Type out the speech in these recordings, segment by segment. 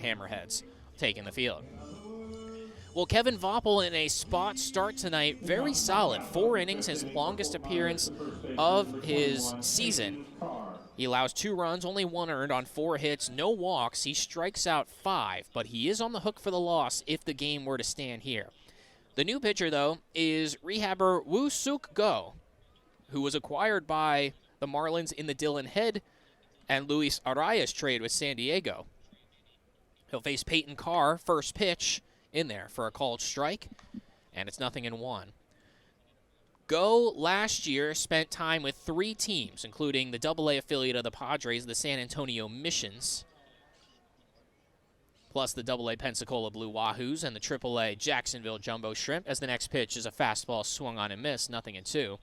Hammerheads taking the field. Well, Kevin Voppel in a spot start tonight, very solid. 4 innings, his longest appearance of his season. He allows 2 runs, only 1 earned on 4 hits, no walks. He strikes out 5, but he is on the hook for the loss if the game were to stand here. The new pitcher, though, is rehabber Woo-Suk Go, who was acquired by the Marlins in the Dylan Head and Luis Arias trade with San Diego. He'll face Peyton Carr, first pitch in there for a called strike, and it's 0-1. Go last year spent time with 3 teams, including the AA affiliate of the Padres, the San Antonio Missions, plus the AA Pensacola Blue Wahoos and the AAA Jacksonville Jumbo Shrimp, as the next pitch is a fastball swung on and missed, 0-2.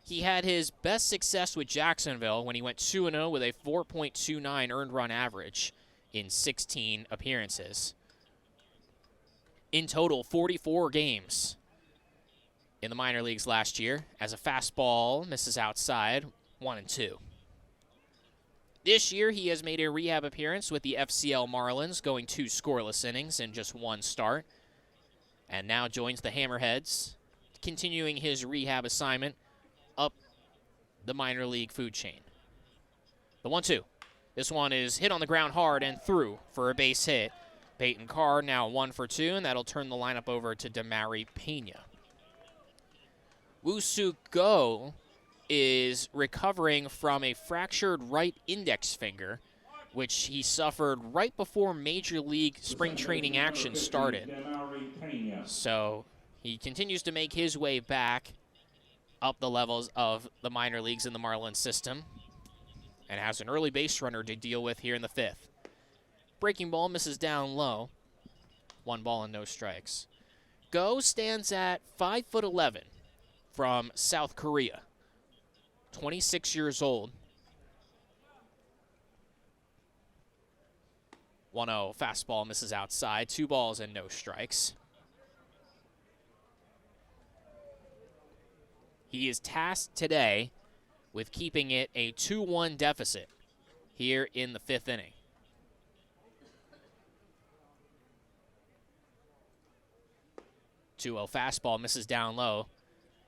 He had his best success with Jacksonville when he went 2-0 with a 4.29 earned run average in 16 appearances. In total, 44 games in the minor leagues last year, as a fastball misses outside, 1-2. This year, he has made a rehab appearance with the FCL Marlins, going 2 scoreless innings in just 1 start, and now joins the Hammerheads, continuing his rehab assignment up the minor league food chain. The 1-2. This one is hit on the ground hard and through for a base hit. Peyton Carr now 1 for 2, and that'll turn the lineup over to Damari Pena. Woo-Suk Go is recovering from a fractured right index finger, which he suffered right before Major League spring training action started. So he continues to make his way back up the levels of the minor leagues in the Marlins system and has an early base runner to deal with here in the 5th. Breaking ball misses down low. 1 ball and no strikes. Go stands at 5'11" from South Korea. 26 years old. 1-0 fastball misses outside. 2 balls and no strikes. He is tasked today with keeping it a 2-1 deficit here in the 5th inning. 2-0 fastball misses down low,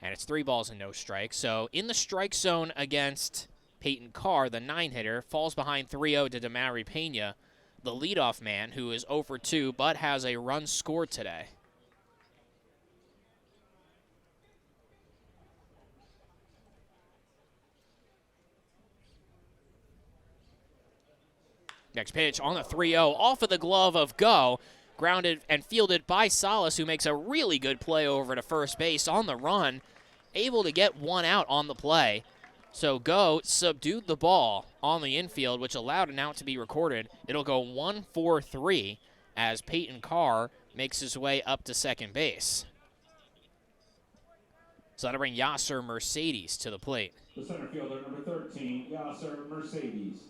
and it's 3 balls and no strikes. So in the strike zone against Peyton Carr, the 9-hitter, falls behind 3-0 to Damari Pena, the leadoff man, who is 0 for 2 but has a run scored today. Next pitch on the 3-0, off of the glove of Go. Grounded and fielded by Salas, who makes a really good play over to first base on the run. Able to get 1 out on the play. So Go subdued the ball on the infield, which allowed an out to be recorded. It'll go 1-4-3 as Peyton Carr makes his way up to second base. So that'll bring Yasser Mercedes to the plate. The center fielder, number 13, Yasser Mercedes.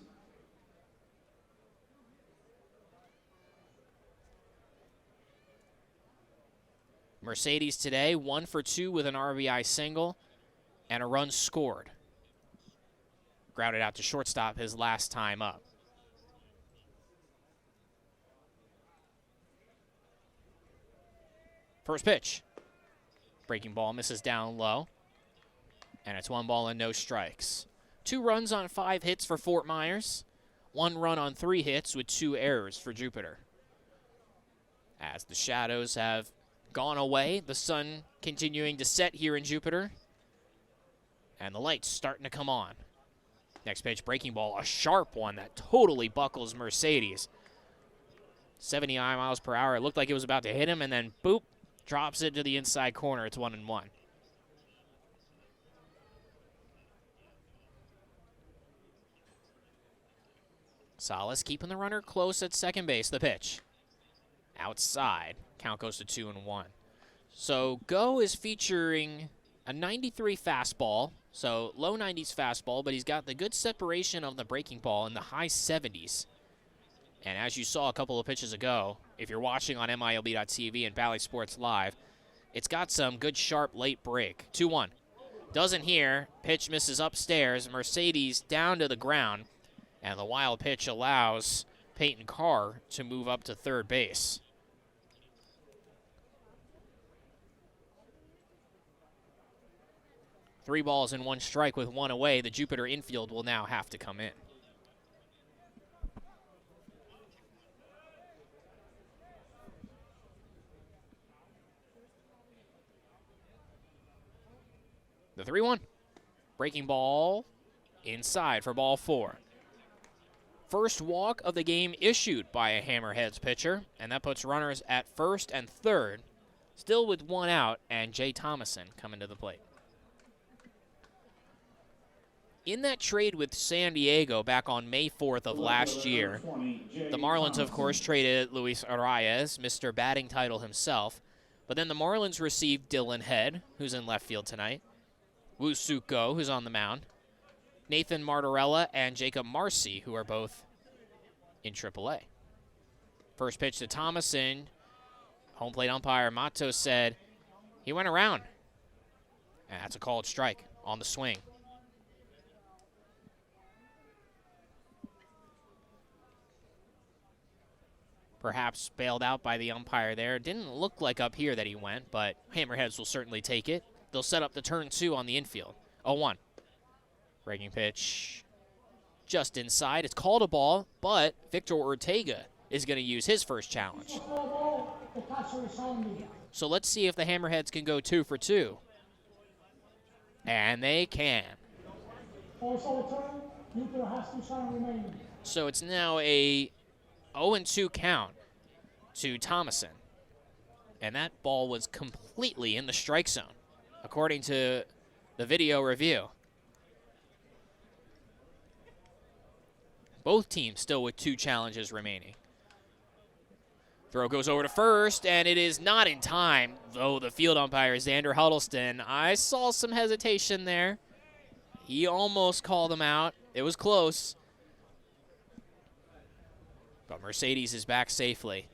Mercedes today, 1 for 2 with an RBI single and a run scored. Grounded out to shortstop his last time up. First pitch. Breaking ball misses down low. And it's 1 ball and no strikes. 2 runs on 5 hits for Fort Myers. 1 run on 3 hits with 2 errors for Jupiter. As the shadows have gone away, the sun continuing to set here in Jupiter, and the lights starting to come on. Next pitch, breaking ball, a sharp one that totally buckles Mercedes. 79 miles per hour. It looked like it was about to hit him, and then boop, drops it to the inside corner. It's 1-1. Salas keeping the runner close at second base. The pitch. Outside. Count goes to 2-1. So Go is featuring a 93 fastball, so low 90s fastball, but he's got the good separation of the breaking ball in the high 70s. And as you saw a couple of pitches ago, if you're watching on MiLB.TV and Bally Sports Live, it's got some good sharp late break. 2-1. Doesn't hear. Pitch misses upstairs. Mercedes down to the ground. And the wild pitch allows Peyton Carr to move up to third base. Three balls and one strike with one away. The Jupiter infield will now have to come in. The 3-1. Breaking ball inside for ball 4. First walk of the game issued by a Hammerheads pitcher, and that puts runners at first and third, still with one out, and Jay Thomason coming to the plate. In that trade with San Diego back on May 4th of last year, the Marlins, of course, traded Luis Arias, Mr. Batting Title himself, but then the Marlins received Dylan Head, who's in left field tonight, Woo-Suk, who's on the mound, Nathan Martorella, and Jacob Marcy, who are both in AAA. First pitch to Thomason. Home plate umpire Mato said he went around. And that's a called strike on the swing. Perhaps bailed out by the umpire there. Didn't look like up here that he went, but Hammerheads will certainly take it. They'll set up the turn 2 on the infield. 0-1. Breaking pitch just inside. It's called a ball, but Victor Ortega is going to use his first challenge. So let's see if the Hammerheads can go 2 for 2. And they can. So it's now a 0-2 count to Thomason. And that ball was completely in the strike zone, according to the video review. Both teams still with 2 challenges remaining. Throw goes over to first, and it is not in time, though the field umpire, Xander Huddleston, I saw some hesitation there. He almost called him out. It was close. But Mercedes is back safely.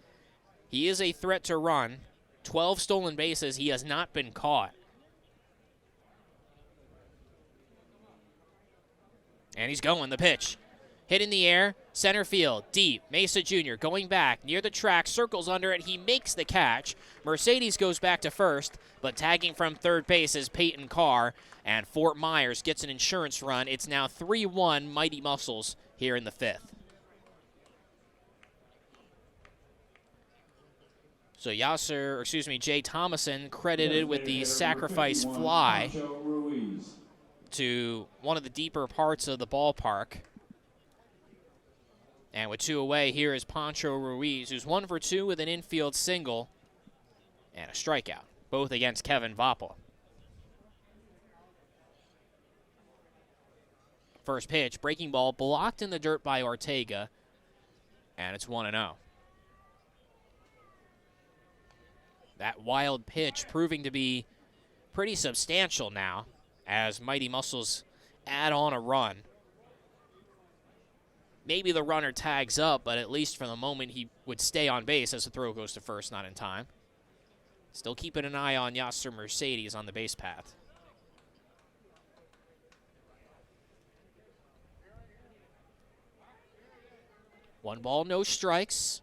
He is a threat to run. 12 stolen bases. He has not been caught. And he's going. The pitch. Hit in the air. Center field. Deep. Mesa Jr. going back. Near the track. Circles under it. He makes the catch. Mercedes goes back to first. But tagging from third base is Peyton Carr. And Fort Myers gets an insurance run. It's now 3-1 Mighty Mussels here in the 5th. So Jay Thomason credited with the sacrifice fly to one of the deeper parts of the ballpark. And with 2 away, here is Pancho Ruiz, who's 1 for 2 with an infield single and a strikeout, both against Kevin Voppel. First pitch, breaking ball, blocked in the dirt by Ortega, and it's 1-0. That wild pitch proving to be pretty substantial now as Mighty Mussels add on a run. Maybe the runner tags up, but at least for the moment he would stay on base as the throw goes to first, not in time. Still keeping an eye on Yasser Mercedes on the base path. One ball, no strikes.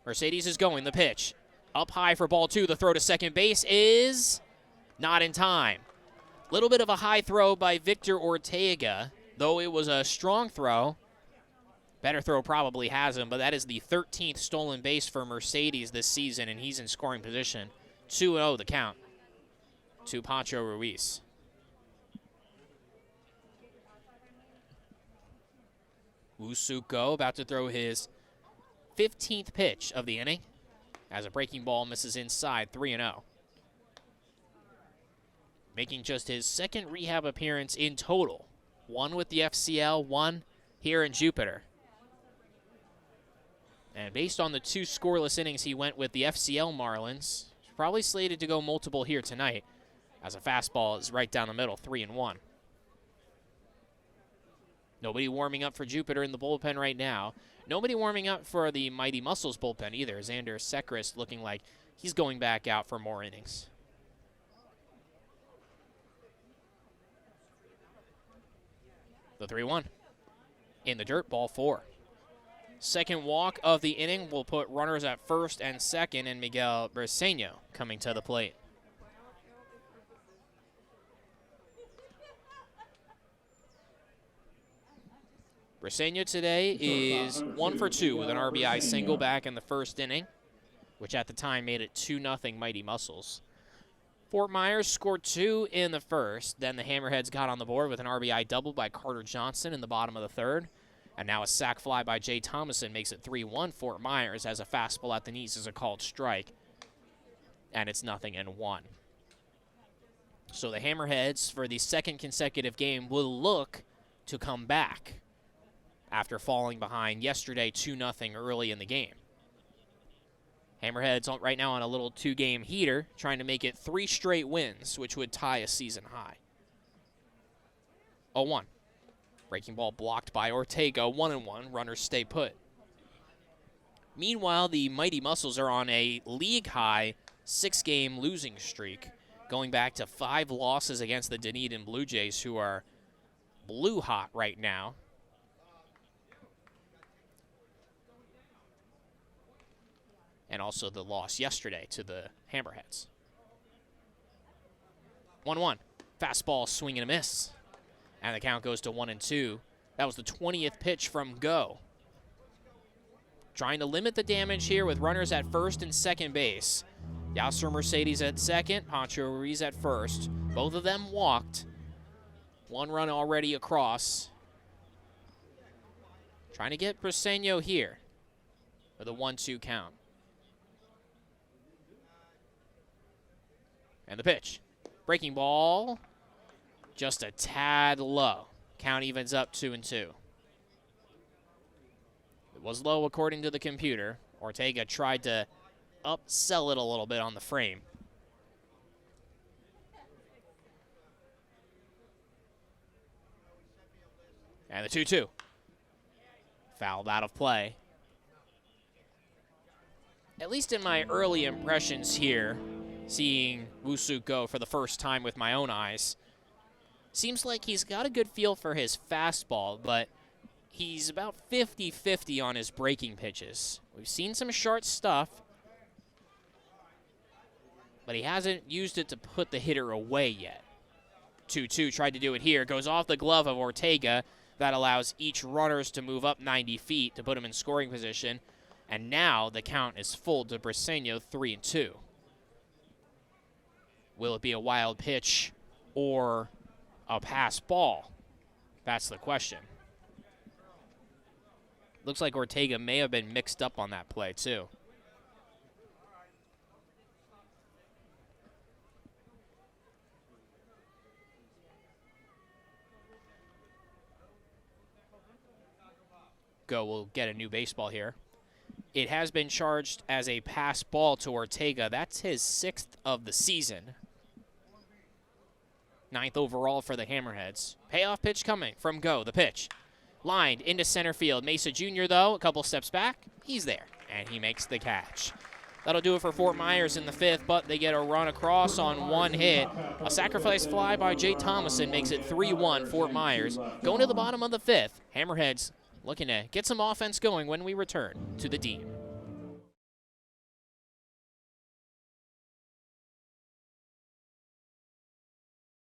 Mercedes is going, the pitch. Up high for ball 2. The throw to second base is not in time. Little bit of a high throw by Victor Ortega, though it was a strong throw. Better throw probably has him, but that is the 13th stolen base for Mercedes this season, and he's in scoring position. 2-0 the count to Pancho Ruiz. Woo-Suk about to throw his 15th pitch of the inning as a breaking ball misses inside, 3-0. Making just his 2nd rehab appearance in total. 1 with the FCL, 1 here in Jupiter. And based on the 2 scoreless innings he went with the FCL Marlins, he's probably slated to go multiple here tonight as a fastball is right down the middle, 3-1. Nobody warming up for Jupiter in the bullpen right now. Nobody warming up for the Mighty Mussels bullpen either. Xander Sechrist looking like he's going back out for more innings. The 3-1. In the dirt, ball 4. Second walk of the inning will put runners at first and second, and Miguel Briseño coming to the plate. Briseño today is 1 for 2 with an RBI single back in the first inning, which at the time made it 2-0 Mighty Mussels. Fort Myers scored 2 in the first. Then the Hammerheads got on the board with an RBI double by Carter Johnson in the bottom of the third. And now a sac fly by Jay Thomason makes it 3-1 Fort Myers as a fastball at the knees is a called strike. And it's 0-1. So the Hammerheads, for the second consecutive game, will look to come back after falling behind yesterday 2-0 early in the game. Hammerheads right now on a little 2-game heater, trying to make it 3 straight wins, which would tie a season high. 0-1. Breaking ball blocked by Ortega, 1-1. Runners stay put. Meanwhile, the Mighty Mussels are on a league-high 6-game losing streak, going back to 5 losses against the Dunedin Blue Jays, who are blue hot right now. And also the loss yesterday to the Hammerheads. 1-1. Fastball, swing and a miss. And the count goes to 1-2. That was the 20th pitch from Go. Trying to limit the damage here with runners at first and second base. Yasser Mercedes at second, Pancho Ruiz at first. Both of them walked. 1 run already across. Trying to get Briseño here with a 1-2 count. And the pitch. Breaking ball. Just a tad low. Count evens up 2-2. It was low according to the computer. Ortega tried to upsell it a little bit on the frame. And the 2-2. Fouled out of play. At least in my early impressions here, seeing Woo-Suk go for the first time with my own eyes, seems like he's got a good feel for his fastball, but he's about 50-50 on his breaking pitches. We've seen some sharp stuff, but he hasn't used it to put the hitter away yet. 2-2 tried to do it here. Goes off the glove of Ortega. That allows each runners to move up 90 feet to put him in scoring position. And now the count is full to Briseño, 3-2. Will it be a wild pitch or a pass ball? That's the question. Looks like Ortega may have been mixed up on that play, too. Go will get a new baseball here. It has been charged as a pass ball to Ortega. That's his 6th of the season. 9th overall for the Hammerheads. Payoff pitch coming from Go. The pitch. Lined into center field. Mesa Jr., though, a couple steps back. He's there, and he makes the catch. That'll do it for Fort Myers in the 5th, but they get a run across on 1 hit. A sacrifice fly by Jay Thomason makes it 3-1 Fort Myers. Going to the bottom of the 5th. Hammerheads looking to get some offense going when we return to the Dean.